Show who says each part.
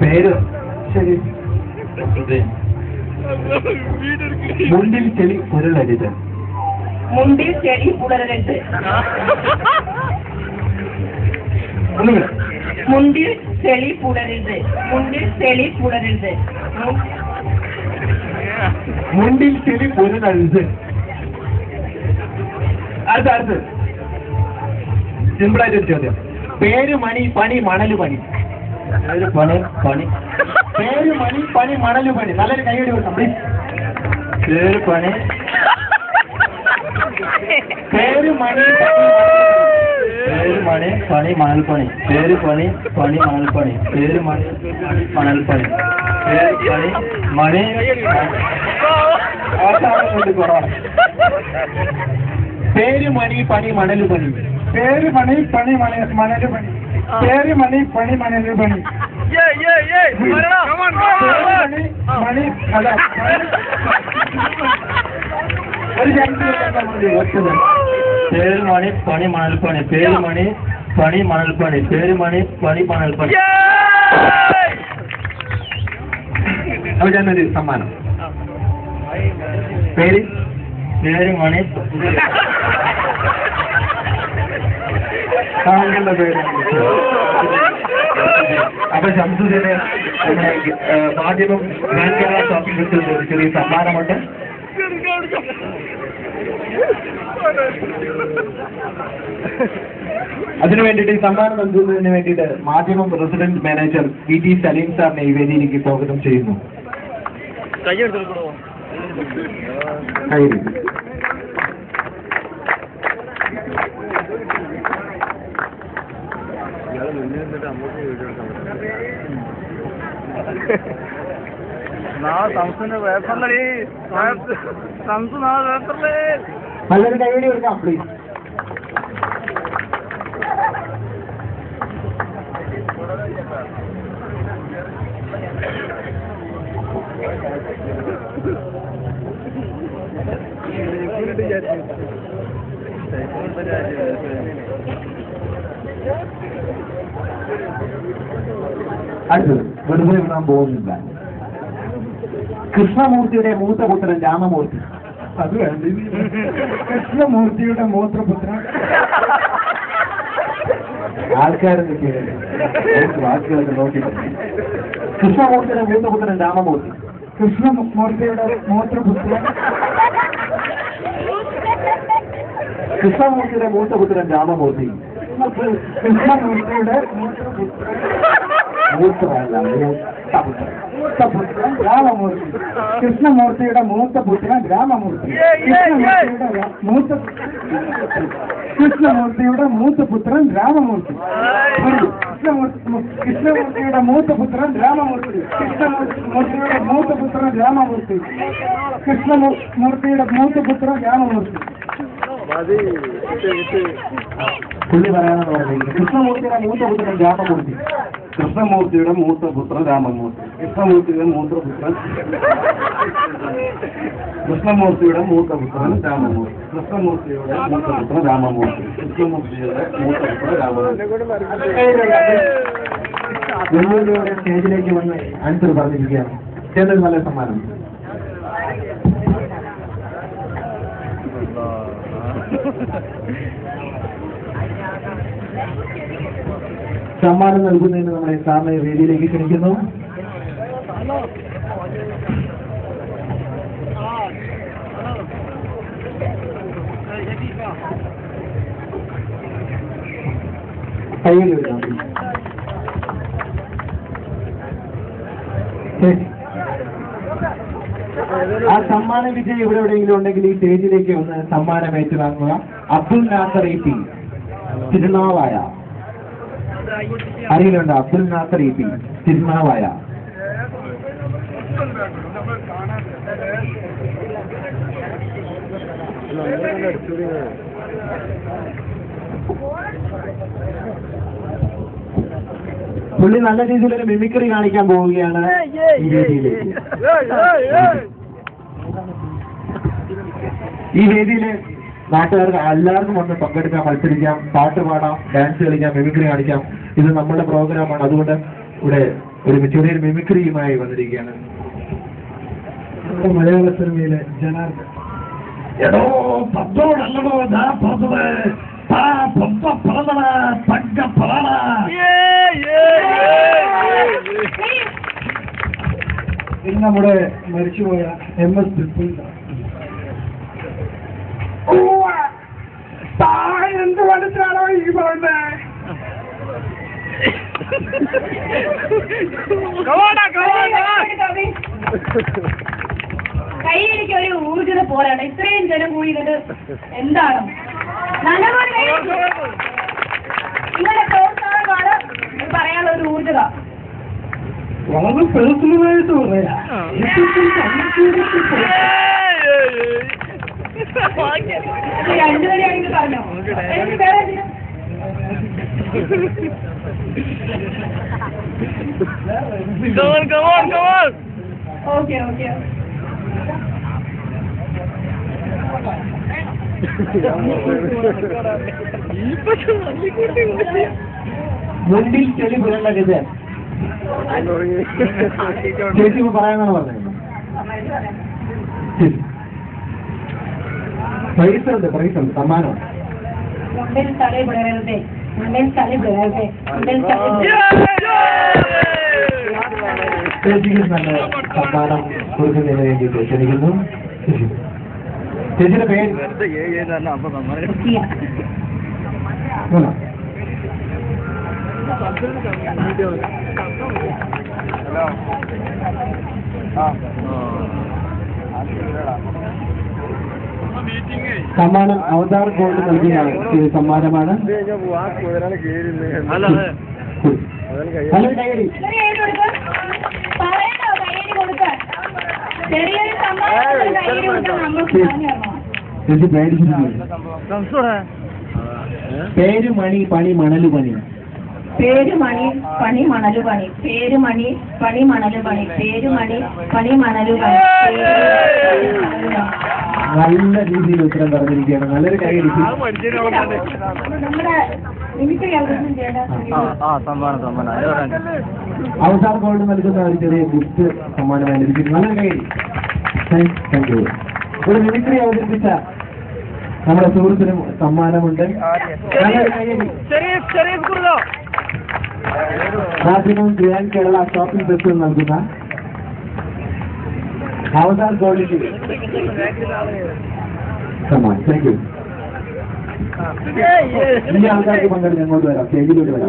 Speaker 1: പേര് ശരി. മുണ്ടിൽ ചെളി പുരളരുത്.
Speaker 2: മുണ്ടിൽ ചെളി പുലരരുത്. മുണ്ടിൽ ചെളി പുലരരുത്. മുണ്ടിൽ ചെളി പുലരരുത്.
Speaker 1: മുണ്ടിൽ ചെളി പുരളരുത്. അടുത്ത് സിമ്പിളായിട്ടൊരു ചോദ്യം. പേര് മണി പണി മണല് പണി. പേര് പണി പണി പേര് മണി പണി മണല് പണി. നല്ലൊരു കൈയടി കൊടുക്കാം പ്ലീസ്. പേര് പണി പേര് മണി പേര് മണി പണി മണൽപ്പണി. പേര് പണി പണി മണൽപ്പണി. പേര് മണി പണി മണൽപ്പണി. പേര് പണി മണി കുറവാണ്. പേര് മണി പണി മണല് പണി.
Speaker 3: പേര് മണി പണി മണല് പണി. പേര് മണി പണി മണല് പണി. മണി അല്ല ഒരു
Speaker 1: പേര് മണി പണി മണൽപ്പണി. പേര് മണി പണി മണൽപ്പണി. പേര് മണി പണി മണൽപ്പണി. അപ്പൊ ഞാനൊരു സമ്മാനം. പേര് പേര് മണി താങ്കളുടെ പേര്. അപ്പൊ ശംസുദിന് നമ്മുടെ മാധ്യമം ഗ്രാൻഡ് കേരള ഷോപ്പിംഗ് ഫെസ്റ്റിവലിൽ ഒരു ചെറിയ സമ്മാനമുണ്ട്. അതിനു വേണ്ടിയിട്ട് ഈ സമ്മാനം നൽകുന്നതിന് വേണ്ടിയിട്ട് മാധ്യമം റെസിഡന്റ് മാനേജർ VT സലീം സാറിനെ ഈ വേദിയിലേക്ക് സ്വാഗതം ചെയ്യുന്നു. നല്ലൊരു കൈയടി കൊടുക്കാം പ്ലീസ്. അടുത്തത് വെറുതെ വിടാൻ പോകുന്നില്ല. കൃഷ്ണമൂർത്തിയുടെ മൂത്തപുത്രൻ രാമമൂർത്തി.
Speaker 3: അത് വേണ്ട. കൃഷ്ണമൂർത്തിയുടെ മൂത്രപുത്രൻ.
Speaker 1: ആൾക്കാരൊക്കെ വാക്കുകളൊക്കെ നോക്കി. കൃഷ്ണമൂർത്തിയുടെ മൂത്തപുത്രൻ രാമമൂർത്തി.
Speaker 3: കൃഷ്ണമൂർത്തിയുടെ മൂത്രപുത്രൻ.
Speaker 1: കൃഷ്ണമൂർത്തിയുടെ മൂത്തപുത്രൻ രാമമൂർത്തി.
Speaker 3: കൃഷ്ണമൂർത്തിയുടെ മൂത്രപുത്രൻ. മൂത്തപുത്രൻ രാമമൂർത്തി. കൃഷ്ണമൂർത്തിയുടെ മൂത്തപുത്രൻ രാമമൂർത്തി. കൃഷ്ണമൂർത്തിയുടെ മൂത്തപുത്രൻ രാമമൂർത്തി. കൃഷ്ണമൂർത്തിയുടെ മൂത്തപുത്രൻ രാമമൂർത്തി. കൃഷ്ണമൂർത്തിയുടെ മൂത്തപുത്രൻ രാമമൂർത്തി. കൃഷ്ണമൂർത്തിയുടെ മൂത്തപുത്രൻ രാമമൂർത്തി.
Speaker 1: പുള്ളി പറയാനെന്ന് പറഞ്ഞിരിക്കുന്നത് കൃഷ്ണമൂർത്തിയുടെ മൂത്തപുത്രൻ രാമമൂർത്തി.
Speaker 3: കൃഷ്ണമൂർത്തിയുടെ മൂത്തപുത്രൻ രാമമൂർത്തി. കൃഷ്ണമൂർത്തിയുടെ മൂത്തപുത്രൻ കൃഷ്ണമൂർത്തിയുടെ മൂത്തപുത്രൻ രാമമൂർത്തി. കൃഷ്ണമൂർത്തിയുടെ മൂത്തപുത്രൻ രാമമൂർത്തി. കൃഷ്ണമൂർത്തിയുടെ മൂത്തപുത്രൻ രാമമൂർത്തി.
Speaker 1: വെല്ലുവിളിയോടെ സ്റ്റേജിലേക്ക് വന്ന് ആൻസർ പറഞ്ഞിരിക്കുകയാണ്. ചേട്ടൻ നല്ല സമ്മാനം. സമ്മാനം നൽകുന്നതിന് നമ്മളെ സാറിനെ വേദിയിലേക്ക് ക്ഷണിക്കുന്നു. കയ്യിൽ എടുക്കാം. ആ സമ്മാന വിജയം ഇവിടെ എവിടെയെങ്കിലും ഉണ്ടെങ്കിൽ ഈ സ്റ്റേജിലേക്ക് ഒന്ന് സമ്മാനം ഏറ്റുവാങ്ങുക. അബ്ദുൽ നാസർ EP തിരുനാവായ. അറിയില്ലുണ്ട് അബ്ദുൽ നാസർ EP തിരുനാവായ. പുള്ളി നല്ല രീതിയിലൊരു മിമിക്രി കാണിക്കാൻ പോവുകയാണ് ഈ വേദിയിലേക്ക്. ഈ വേദിയില് നാട്ടുകാർക്ക് എല്ലാവർക്കും വന്ന് പങ്കെടുക്കാം, മത്സരിക്കാം, പാട്ട് പാടാം, ഡാൻസ് കളിക്കാം, മിമിക്രി കാണിക്കാം. ഇത് നമ്മുടെ പ്രോഗ്രാമാണ്. അതുകൊണ്ട് ഇവിടെ
Speaker 4: ഒരു ചെറിയൊരു മിമിക്രിയുമായി വന്നിരിക്കുകയാണ്.
Speaker 3: മലയാള സിനിമയിലെ ജനാർദ്ദൻ.
Speaker 4: എടോ പത്തോടല്ലോ ഞാൻ പറഞ്ഞത്,
Speaker 3: ഇത് നമ്മുടെ മരിച്ചുപോയ MS പിപ്പിൾ. എന്ത് മനസ്സിലാണോ ഈ പറയുന്നത്?
Speaker 2: കൈയ്യടിക്ക് ഒരു ഊർജ്ജത പോരാണ്. ഇത്രയും ജനം കൂടി ഇതിട്ട് എന്താണ് നല്ലപോലെ നിങ്ങളുടെ പ്രോത്സാഹനമാണ് പറയാനുള്ള ഒരു ഊർജ്ജത.
Speaker 3: വളരെ പേഴ്സണലായിട്ട് പറയാ.
Speaker 2: രണ്ടുപേരെയാണെങ്കിൽ പറഞ്ഞോ. എനിക്ക് വേറെ ഓക്കെ ഓക്കെ.
Speaker 1: മുണ്ടിൽ ചെളി പുരണ്ടത് ചേച്ചി പറയാനാണ് പറഞ്ഞത്. പ്രൈസ് ഉണ്ട് സമ്മാനം.
Speaker 2: മുണ്ടിൽ തലി വിളരരുതേ, മുണ്ടിൽ തലി വിളരരുതേ, മുണ്ടിൽ തലി
Speaker 1: ചേച്ചിക്ക് നല്ല സമ്മാനം കൊടുക്കുന്നതിന് വേണ്ടിയിട്ട് ക്ഷണിക്കുന്നു. ചേച്ചിയുടെ പേര് സമ്മാനം അവതാർ ഗോൾഡ് നൽകിയ സമ്മാനമാണ്. നല്ലൊരു കൈയടി.
Speaker 2: ചെറിയൊരു സമ്മാനം കയ്യിൽ കൊടുത്താൽ നമുക്ക് പറഞ്ഞു തരണം.
Speaker 1: ചേച്ചി പേടിച്ചിരിക്കുന്നു. പേര് മണി പണി മണല് പണി.
Speaker 2: പേര് മണി പണി മണലു പണി. പേര് മണി പണി മണലു പണി. പേര് മണി പണി മണലു പണി.
Speaker 1: നല്ല രീതിയിൽ ഉത്തരം പറഞ്ഞിരിക്കുകയാണ്. നല്ലൊരു കൈയടി.
Speaker 2: നമ്മുടെ എനിക്ക്
Speaker 1: അവസാന ഗോൾഡ് നൽകുന്ന ഒരു ചെറിയ ഗിഫ്റ്റ് സമ്മാനമായി ലഭിക്കുന്നു. നല്ലൊരു കൈയടി. Thank you. ഒരു മിമിക്രി അവതരിപ്പിച്ച നമ്മുടെ സുഹൃത്തിനും സമ്മാനമുണ്ട്. നല്ലൊരു കൈയടി. മാധ്യമം ഗ്രാൻഡ് കേരള ഷോപ്പിംഗ് ഫെസ്റ്റിവൽ നൽകുന്ന അവതാർ ഗോൾഡിന്റെ സമ്മാനം. Thank you. ഈ ആൾക്കാർക്ക് പങ്കെടുത്ത് അങ്ങോട്ട് വരാം, സ്റ്റേജിലോട്ട് വരാം.